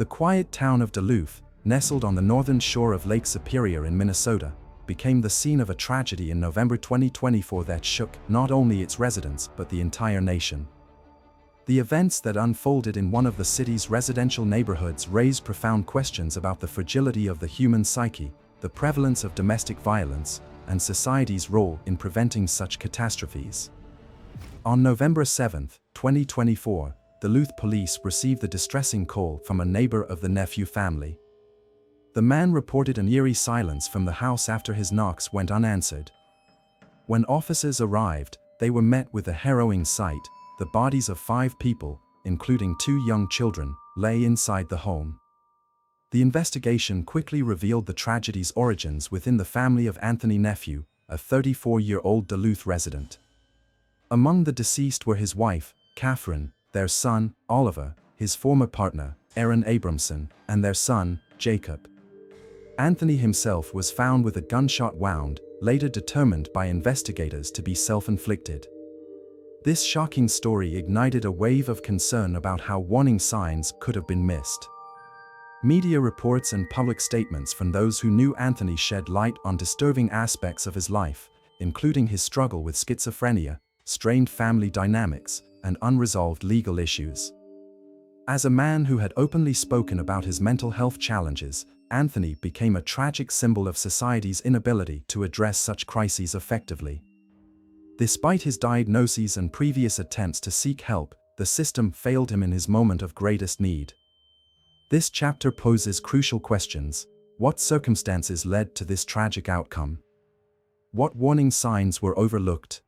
The quiet town of Duluth, nestled on the northern shore of Lake Superior in Minnesota, became the scene of a tragedy in November 2024 that shook not only its residents but the entire nation. The events that unfolded in one of the city's residential neighborhoods raised profound questions about the fragility of the human psyche, the prevalence of domestic violence, and society's role in preventing such catastrophes. On November 7, 2024, Duluth police received the distressing call from a neighbor of the Nefue family. The man reported an eerie silence from the house after his knocks went unanswered. When officers arrived, they were met with a harrowing sight. The bodies of 5 people, including 2 young children, lay inside the home. The investigation quickly revealed the tragedy's origins within the family of Anthony Nefue, a 34-year-old Duluth resident. Among the deceased were his wife, Catherine, their son, Oliver, his former partner, Aaron Abramson, and their son, Jacob. Anthony himself was found with a gunshot wound, later determined by investigators to be self-inflicted. This shocking story ignited a wave of concern about how warning signs could have been missed. Media reports and public statements from those who knew Anthony shed light on disturbing aspects of his life, including his struggle with schizophrenia, strained family dynamics, and unresolved legal issues. As a man who had openly spoken about his mental health challenges, Anthony became a tragic symbol of society's inability to address such crises effectively. Despite his diagnoses and previous attempts to seek help, the system failed him in his moment of greatest need. This chapter poses crucial questions. What circumstances led to this tragic outcome? What warning signs were overlooked?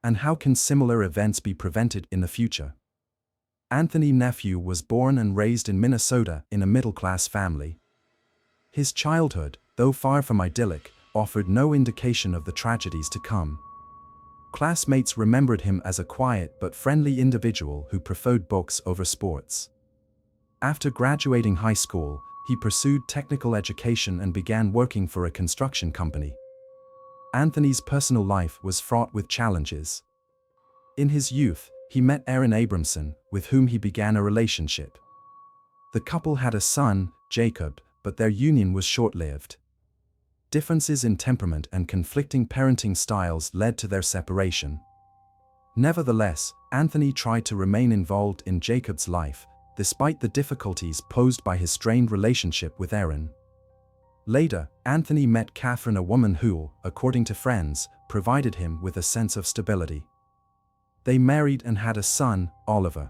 And how can similar events be prevented in the future? Anthony Nefue was born and raised in Minnesota in a middle-class family. His childhood, though far from idyllic, offered no indication of the tragedies to come. Classmates remembered him as a quiet but friendly individual who preferred books over sports. After graduating high school, he pursued technical education and began working for a construction company. Anthony's personal life was fraught with challenges. In his youth, he met Aaron Abramson, with whom he began a relationship. The couple had a son, Jacob, but their union was short-lived. Differences in temperament and conflicting parenting styles led to their separation. Nevertheless, Anthony tried to remain involved in Jacob's life, despite the difficulties posed by his strained relationship with Aaron. Later, Anthony met Catherine, a woman who, according to friends, provided him with a sense of stability. They married and had a son, Oliver.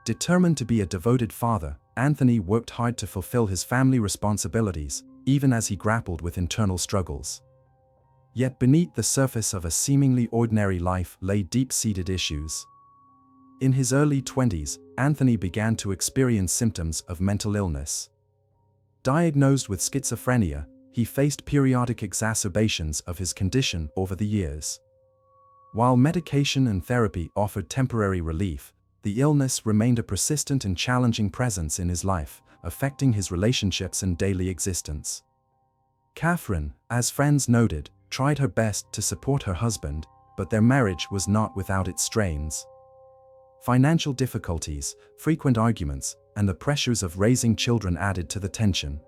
Determined to be a devoted father, Anthony worked hard to fulfill his family responsibilities, even as he grappled with internal struggles. Yet beneath the surface of a seemingly ordinary life lay deep-seated issues. In his early 20s, Anthony began to experience symptoms of mental illness. Diagnosed with schizophrenia, he faced periodic exacerbations of his condition over the years. While medication and therapy offered temporary relief, the illness remained a persistent and challenging presence in his life, affecting his relationships and daily existence. Catherine, as friends noted, tried her best to support her husband, but their marriage was not without its strains. Financial difficulties, frequent arguments, and the pressures of raising children added to the tension.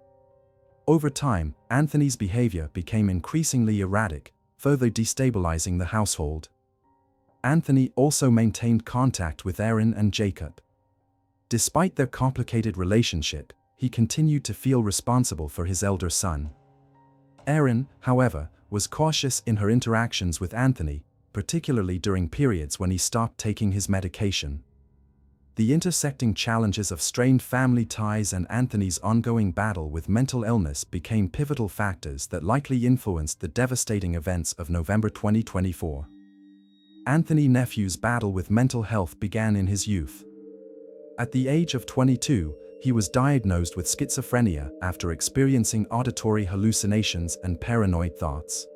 Over time, Anthony's behavior became increasingly erratic, further destabilizing the household. Anthony also maintained contact with Aaron and Jacob. Despite their complicated relationship, he continued to feel responsible for his elder son. Aaron, however, was cautious in her interactions with Anthony, particularly during periods when he stopped taking his medication. The intersecting challenges of strained family ties and Anthony's ongoing battle with mental illness became pivotal factors that likely influenced the devastating events of November 2024. Anthony Nefue's battle with mental health began in his youth. At the age of 22, he was diagnosed with schizophrenia after experiencing auditory hallucinations and paranoid thoughts.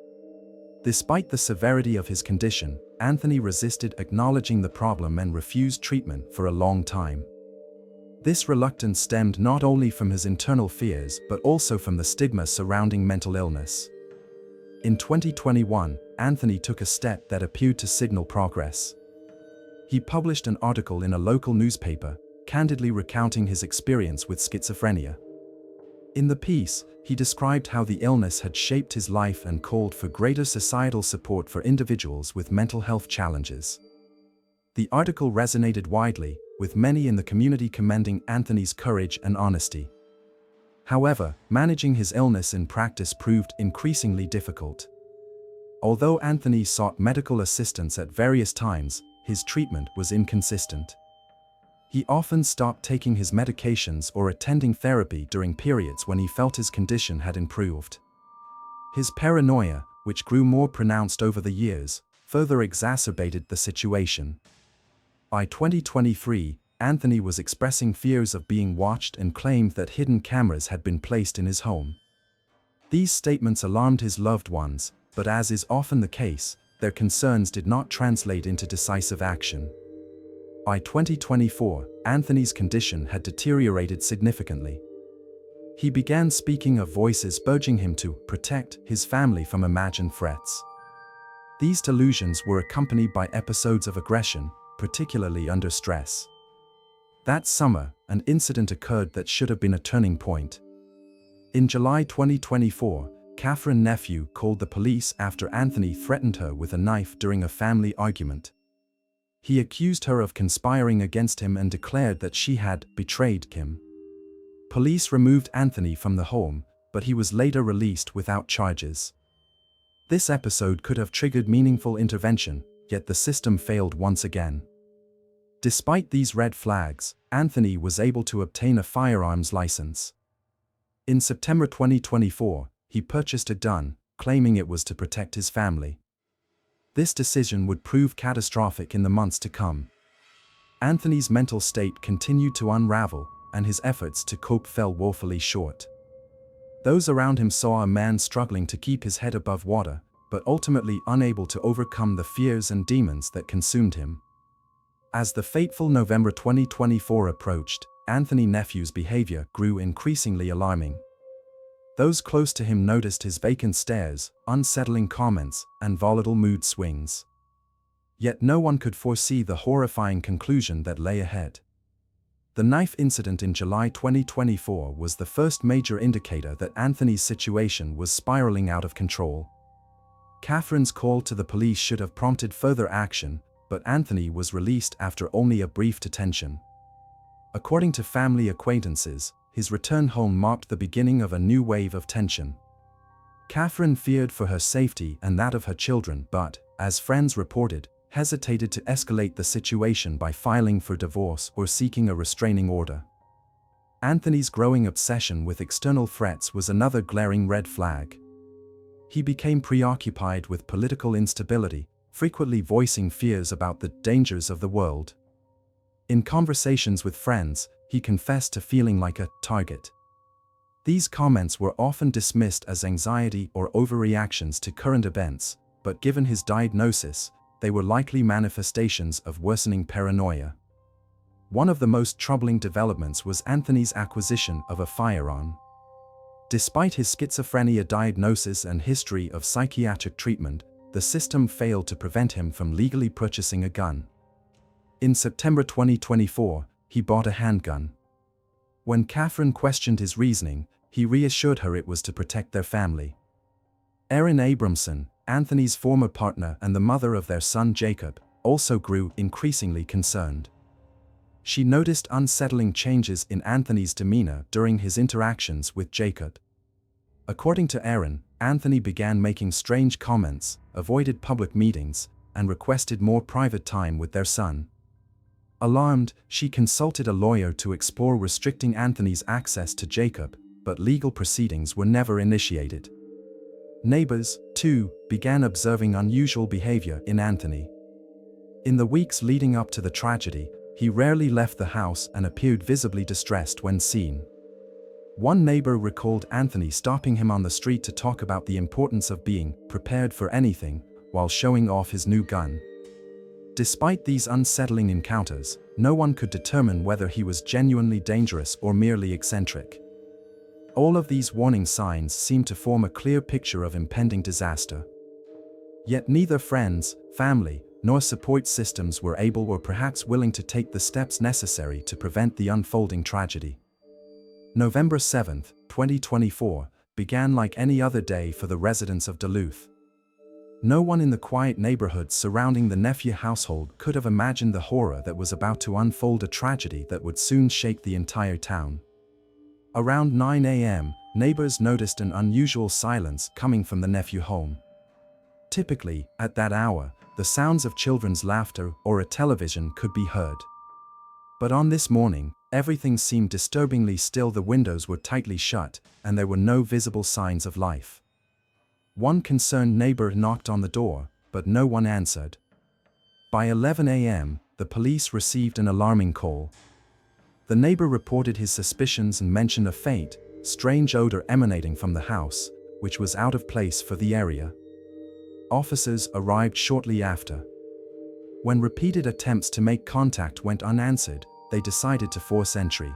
Despite the severity of his condition, Anthony resisted acknowledging the problem and refused treatment for a long time. This reluctance stemmed not only from his internal fears but also from the stigma surrounding mental illness. In 2021, Anthony took a step that appeared to signal progress. He published an article in a local newspaper, candidly recounting his experience with schizophrenia. In the piece, he described how the illness had shaped his life and called for greater societal support for individuals with mental health challenges. The article resonated widely, with many in the community commending Anthony's courage and honesty. However, managing his illness in practice proved increasingly difficult. Although Anthony sought medical assistance at various times, his treatment was inconsistent. He often stopped taking his medications or attending therapy during periods when he felt his condition had improved. His paranoia, which grew more pronounced over the years, further exacerbated the situation. By 2023, Anthony was expressing fears of being watched and claimed that hidden cameras had been placed in his home. These statements alarmed his loved ones, but as is often the case, their concerns did not translate into decisive action. By 2024, Anthony's condition had deteriorated significantly. He began speaking of voices urging him to protect his family from imagined threats. These delusions were accompanied by episodes of aggression, particularly under stress. That summer, an incident occurred that should have been a turning point. In July 2024, Nefue called the police after Anthony threatened her with a knife during a family argument. He accused her of conspiring against him and declared that she had betrayed him. Police removed Anthony from the home, but he was later released without charges. This episode could have triggered meaningful intervention, yet the system failed once again. Despite these red flags, Anthony was able to obtain a firearms license. In September 2024, he purchased a gun, claiming it was to protect his family. This decision would prove catastrophic in the months to come. Anthony's mental state continued to unravel, and his efforts to cope fell woefully short. Those around him saw a man struggling to keep his head above water, but ultimately unable to overcome the fears and demons that consumed him. As the fateful November 2024 approached, Anthony Nefue's behavior grew increasingly alarming. Those close to him noticed his vacant stares, unsettling comments, and volatile mood swings. Yet no one could foresee the horrifying conclusion that lay ahead. The knife incident in July 2024 was the first major indicator that Anthony's situation was spiraling out of control. Catherine's call to the police should have prompted further action, but Anthony was released after only a brief detention. According to family acquaintances, his return home marked the beginning of a new wave of tension. Catherine feared for her safety and that of her children but, as friends reported, hesitated to escalate the situation by filing for divorce or seeking a restraining order. Anthony's growing obsession with external threats was another glaring red flag. He became preoccupied with political instability, frequently voicing fears about the dangers of the world. In conversations with friends, he confessed to feeling like a target. These comments were often dismissed as anxiety or overreactions to current events, but given his diagnosis, they were likely manifestations of worsening paranoia. One of the most troubling developments was Anthony's acquisition of a firearm. Despite his schizophrenia diagnosis and history of psychiatric treatment, the system failed to prevent him from legally purchasing a gun. In September 2024, he bought a handgun. When Catherine questioned his reasoning, he reassured her it was to protect their family. Erin Abramson, Anthony's former partner and the mother of their son Jacob, also grew increasingly concerned. She noticed unsettling changes in Anthony's demeanor during his interactions with Jacob. According to Erin, Anthony began making strange comments, avoided public meetings, and requested more private time with their son. Alarmed, she consulted a lawyer to explore restricting Anthony's access to Jacob, but legal proceedings were never initiated. Neighbors, too, began observing unusual behavior in Anthony. In the weeks leading up to the tragedy, he rarely left the house and appeared visibly distressed when seen. One neighbor recalled Anthony stopping him on the street to talk about the importance of being prepared for anything, while showing off his new gun. Despite these unsettling encounters, no one could determine whether he was genuinely dangerous or merely eccentric. All of these warning signs seemed to form a clear picture of impending disaster. Yet neither friends, family, nor support systems were able or perhaps willing to take the steps necessary to prevent the unfolding tragedy. November 7, 2024, began like any other day for the residents of Duluth. No one in the quiet neighborhoods surrounding the Nefue household could have imagined the horror that was about to unfold, a tragedy that would soon shake the entire town. Around 9 a.m., neighbors noticed an unusual silence coming from the Nefue home. Typically, at that hour, the sounds of children's laughter or a television could be heard. But on this morning, everything seemed disturbingly still. The windows were tightly shut, and there were no visible signs of life. One concerned neighbor knocked on the door, but no one answered. By 11 a.m., the police received an alarming call. The neighbor reported his suspicions and mentioned a faint, strange odor emanating from the house, which was out of place for the area. Officers arrived shortly after. When repeated attempts to make contact went unanswered, they decided to force entry.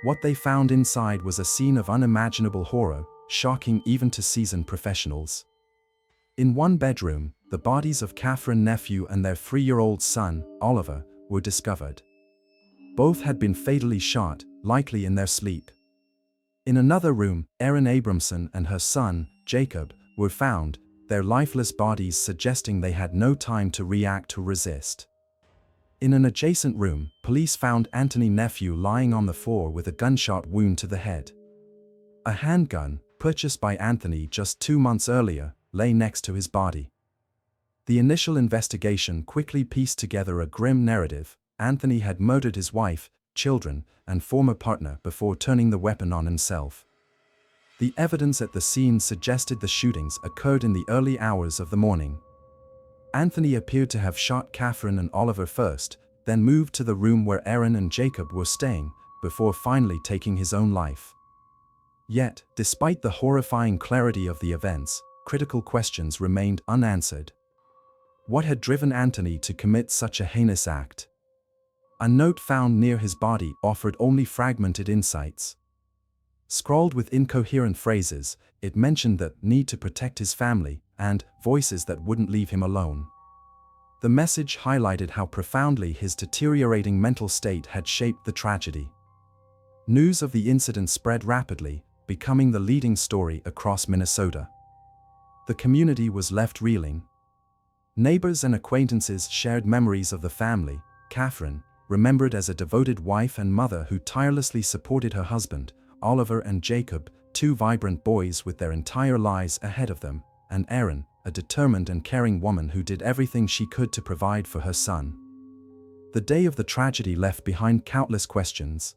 What they found inside was a scene of unimaginable horror, shocking even to seasoned professionals. In one bedroom, the bodies of Catherine Nefue and their 3-year-old son, Oliver, were discovered. Both had been fatally shot, likely in their sleep. In another room, Erin Abramson and her son, Jacob, were found, their lifeless bodies suggesting they had no time to react or resist. In an adjacent room, police found Anthony Nefue lying on the floor with a gunshot wound to the head. A handgun, purchased by Anthony just 2 months earlier, lay next to his body. The initial investigation quickly pieced together a grim narrative. Anthony had murdered his wife, children, and former partner before turning the weapon on himself. The evidence at the scene suggested the shootings occurred in the early hours of the morning. Anthony appeared to have shot Catherine and Oliver first, then moved to the room where Erin and Jacob were staying, before finally taking his own life. Yet, despite the horrifying clarity of the events, critical questions remained unanswered. What had driven Anthony to commit such a heinous act? A note found near his body offered only fragmented insights. Scrawled with incoherent phrases, it mentioned the need to protect his family and voices that wouldn't leave him alone. The message highlighted how profoundly his deteriorating mental state had shaped the tragedy. News of the incident spread rapidly, becoming the leading story across Minnesota. The community was left reeling. Neighbors and acquaintances shared memories of the family. Catherine, remembered as a devoted wife and mother who tirelessly supported her husband, Oliver and Jacob, 2 vibrant boys with their entire lives ahead of them, and Erin, a determined and caring woman who did everything she could to provide for her son. The day of the tragedy left behind countless questions.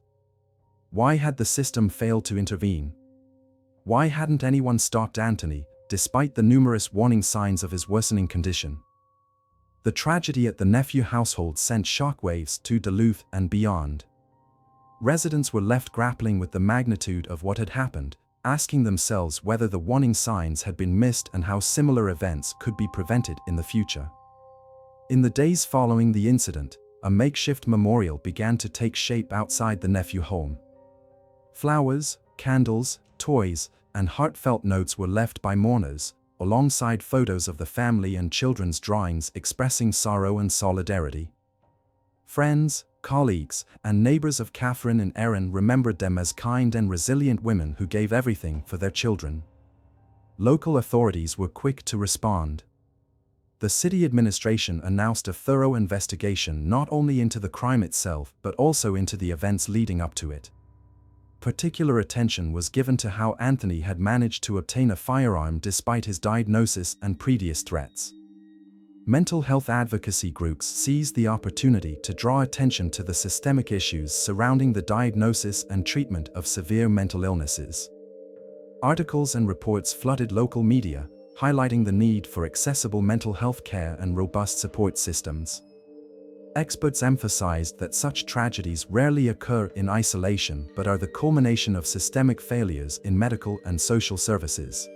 Why had the system failed to intervene? Why hadn't anyone stopped Anthony, despite the numerous warning signs of his worsening condition? The tragedy at the Nefue household sent shockwaves to Duluth and beyond. Residents were left grappling with the magnitude of what had happened, asking themselves whether the warning signs had been missed and how similar events could be prevented in the future. In the days following the incident, a makeshift memorial began to take shape outside the Nefue home. Flowers, candles, toys, and heartfelt notes were left by mourners, alongside photos of the family and children's drawings expressing sorrow and solidarity. Friends, colleagues, and neighbors of Catherine and Erin remembered them as kind and resilient women who gave everything for their children. Local authorities were quick to respond. The city administration announced a thorough investigation not only into the crime itself but also into the events leading up to it. Particular attention was given to how Anthony had managed to obtain a firearm despite his diagnosis and previous threats. Mental health advocacy groups seized the opportunity to draw attention to the systemic issues surrounding the diagnosis and treatment of severe mental illnesses. Articles and reports flooded local media, highlighting the need for accessible mental health care and robust support systems. Experts emphasized that such tragedies rarely occur in isolation but are the culmination of systemic failures in medical and social services.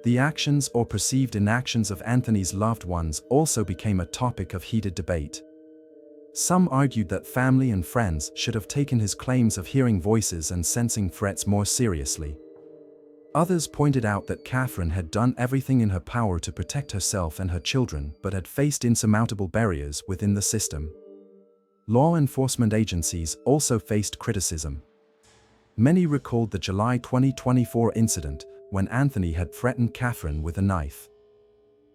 The actions or perceived inactions of Anthony's loved ones also became a topic of heated debate. Some argued that family and friends should have taken his claims of hearing voices and sensing threats more seriously. Others pointed out that Catherine had done everything in her power to protect herself and her children but had faced insurmountable barriers within the system. Law enforcement agencies also faced criticism. Many recalled the July 2024 incident when Anthony had threatened Catherine with a knife.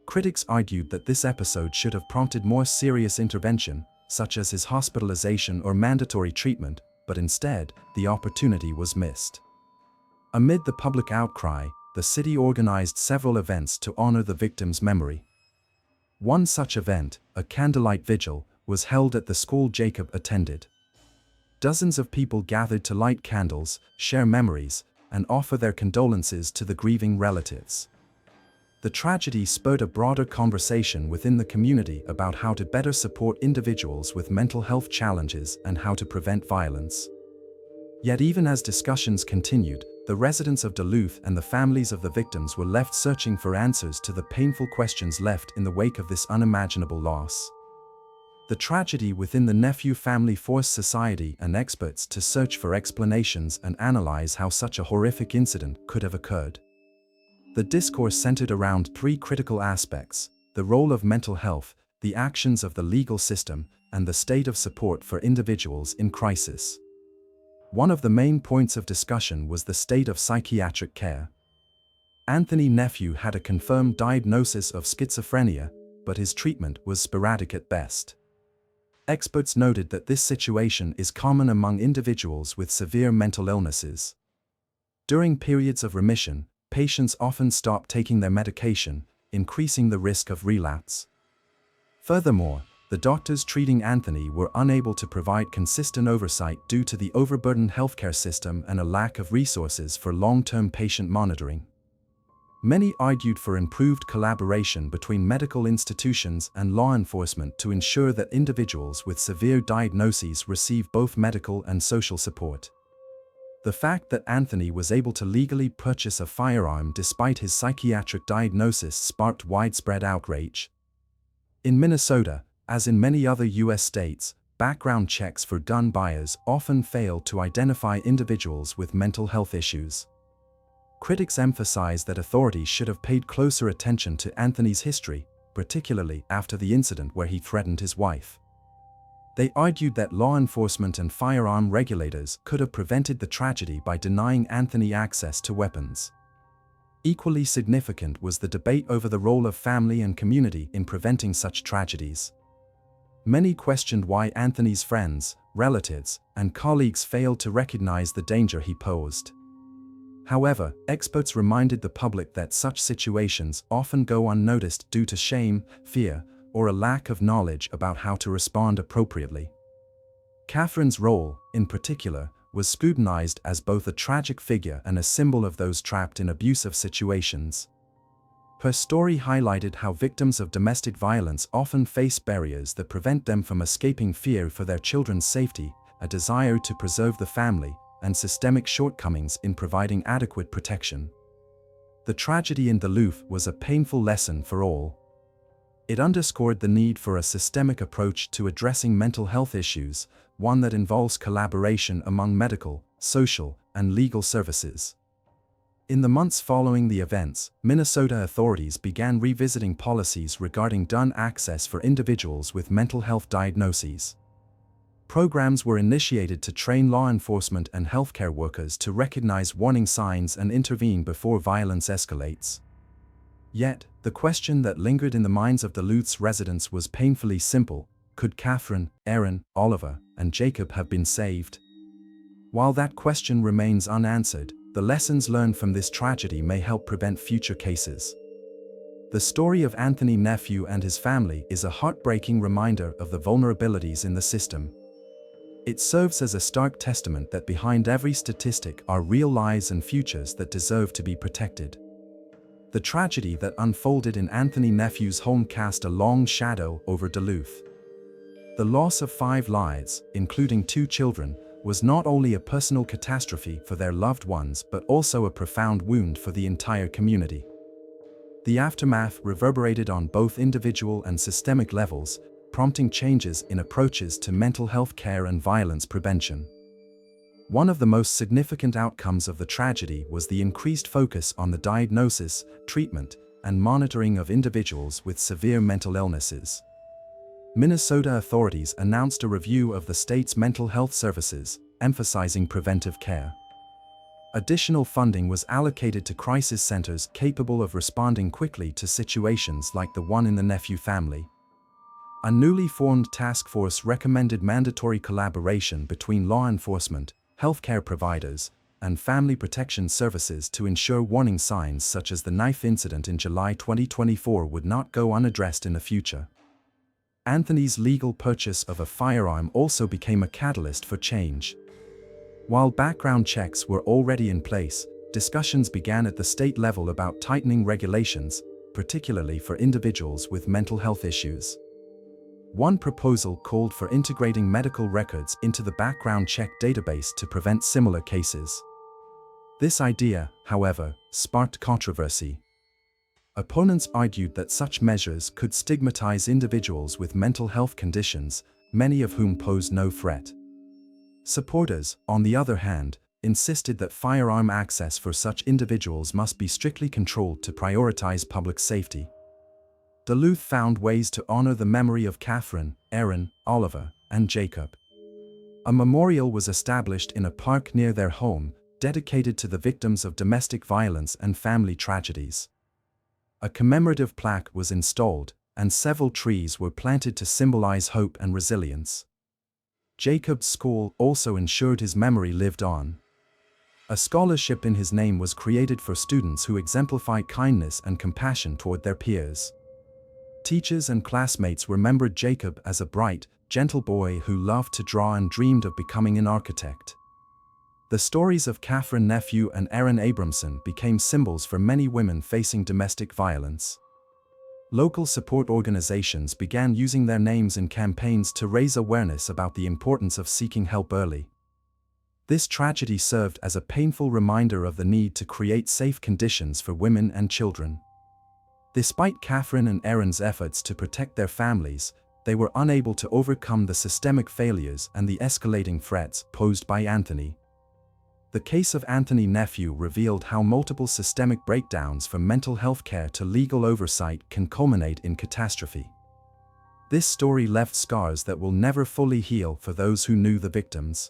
Critics argued that this episode should have prompted more serious intervention, such as his hospitalization or mandatory treatment, but instead, the opportunity was missed. Amid the public outcry, the city organized several events to honor the victim's memory. One such event, a candlelight vigil, was held at the school Jacob attended. Dozens of people gathered to light candles, share memories, and offer their condolences to the grieving relatives. The tragedy spurred a broader conversation within the community about how to better support individuals with mental health challenges and how to prevent violence. Yet even as discussions continued, the residents of Duluth and the families of the victims were left searching for answers to the painful questions left in the wake of this unimaginable loss. The tragedy within the Nefue family forced society and experts to search for explanations and analyze how such a horrific incident could have occurred. The discourse centered around three critical aspects: the role of mental health, the actions of the legal system, and the state of support for individuals in crisis. One of the main points of discussion was the state of psychiatric care. Anthony Nefue had a confirmed diagnosis of schizophrenia, but his treatment was sporadic at best. Experts noted that this situation is common among individuals with severe mental illnesses. During periods of remission, patients often stop taking their medication, increasing the risk of relapse. Furthermore, the doctors treating Anthony were unable to provide consistent oversight due to the overburdened healthcare system and a lack of resources for long-term patient monitoring. Many argued for improved collaboration between medical institutions and law enforcement to ensure that individuals with severe diagnoses receive both medical and social support. The fact that Anthony was able to legally purchase a firearm despite his psychiatric diagnosis sparked widespread outrage. In Minnesota, as in many other U.S. states, background checks for gun buyers often fail to identify individuals with mental health issues. Critics emphasize that authorities should have paid closer attention to Anthony's history, particularly after the incident where he threatened his wife. They argued that law enforcement and firearm regulators could have prevented the tragedy by denying Anthony access to weapons. Equally significant was the debate over the role of family and community in preventing such tragedies. Many questioned why Anthony's friends, relatives, and colleagues failed to recognize the danger he posed. However, experts reminded the public that such situations often go unnoticed due to shame, fear, or a lack of knowledge about how to respond appropriately. Catherine's role, in particular, was scrutinized as both a tragic figure and a symbol of those trapped in abusive situations. Her story highlighted how victims of domestic violence often face barriers that prevent them from escaping fear for their children's safety, a desire to preserve the family, and systemic shortcomings in providing adequate protection. The tragedy in Duluth was a painful lesson for all. It underscored the need for a systemic approach to addressing mental health issues, one that involves collaboration among medical, social, and legal services. In the months following the events, Minnesota authorities began revisiting policies regarding gun access for individuals with mental health diagnoses. Programs were initiated to train law enforcement and healthcare workers to recognize warning signs and intervene before violence escalates. Yet, the question that lingered in the minds of Duluth's residents was painfully simple: could Catherine, Aaron, Oliver, and Jacob have been saved? While that question remains unanswered, the lessons learned from this tragedy may help prevent future cases. The story of Anthony Nefue and his family is a heartbreaking reminder of the vulnerabilities in the system. It serves as a stark testament that behind every statistic are real lives and futures that deserve to be protected. The tragedy that unfolded in Anthony Nefue's home cast a long shadow over Duluth. The loss of 5 lives, including 2 children, was not only a personal catastrophe for their loved ones but also a profound wound for the entire community. The aftermath reverberated on both individual and systemic levels, prompting changes in approaches to mental health care and violence prevention. One of the most significant outcomes of the tragedy was the increased focus on the diagnosis, treatment, and monitoring of individuals with severe mental illnesses. Minnesota authorities announced a review of the state's mental health services, emphasizing preventive care. Additional funding was allocated to crisis centers capable of responding quickly to situations like the one in the Nefue family. A newly formed task force recommended mandatory collaboration between law enforcement, healthcare providers, and family protection services to ensure warning signs such as the knife incident in July 2024 would not go unaddressed in the future. Anthony's legal purchase of a firearm also became a catalyst for change. While background checks were already in place, discussions began at the state level about tightening regulations, particularly for individuals with mental health issues. One proposal called for integrating medical records into the background check database to prevent similar cases. This idea, however, sparked controversy. Opponents argued that such measures could stigmatize individuals with mental health conditions, many of whom pose no threat. Supporters, on the other hand, insisted that firearm access for such individuals must be strictly controlled to prioritize public safety. Duluth found ways to honor the memory of Catherine, Aaron, Oliver, and Jacob. A memorial was established in a park near their home, dedicated to the victims of domestic violence and family tragedies. A commemorative plaque was installed, and several trees were planted to symbolize hope and resilience. Jacob's school also ensured his memory lived on. A scholarship in his name was created for students who exemplify kindness and compassion toward their peers. Teachers and classmates remembered Jacob as a bright, gentle boy who loved to draw and dreamed of becoming an architect. The stories of Catherine Nefue and Aaron Abramson became symbols for many women facing domestic violence. Local support organizations began using their names in campaigns to raise awareness about the importance of seeking help early. This tragedy served as a painful reminder of the need to create safe conditions for women and children. Despite Catherine and Aaron's efforts to protect their families, they were unable to overcome the systemic failures and the escalating threats posed by Anthony. The case of Anthony Nefue revealed how multiple systemic breakdowns from mental health care to legal oversight can culminate in catastrophe. This story left scars that will never fully heal for those who knew the victims.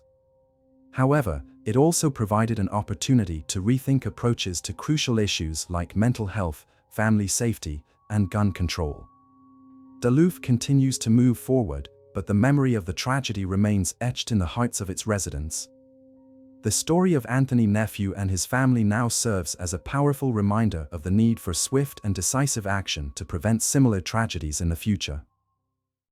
However, it also provided an opportunity to rethink approaches to crucial issues like mental health, family safety, and gun control. Duluth continues to move forward, but the memory of the tragedy remains etched in the hearts of its residents. The story of Anthony Nefue and his family now serves as a powerful reminder of the need for swift and decisive action to prevent similar tragedies in the future.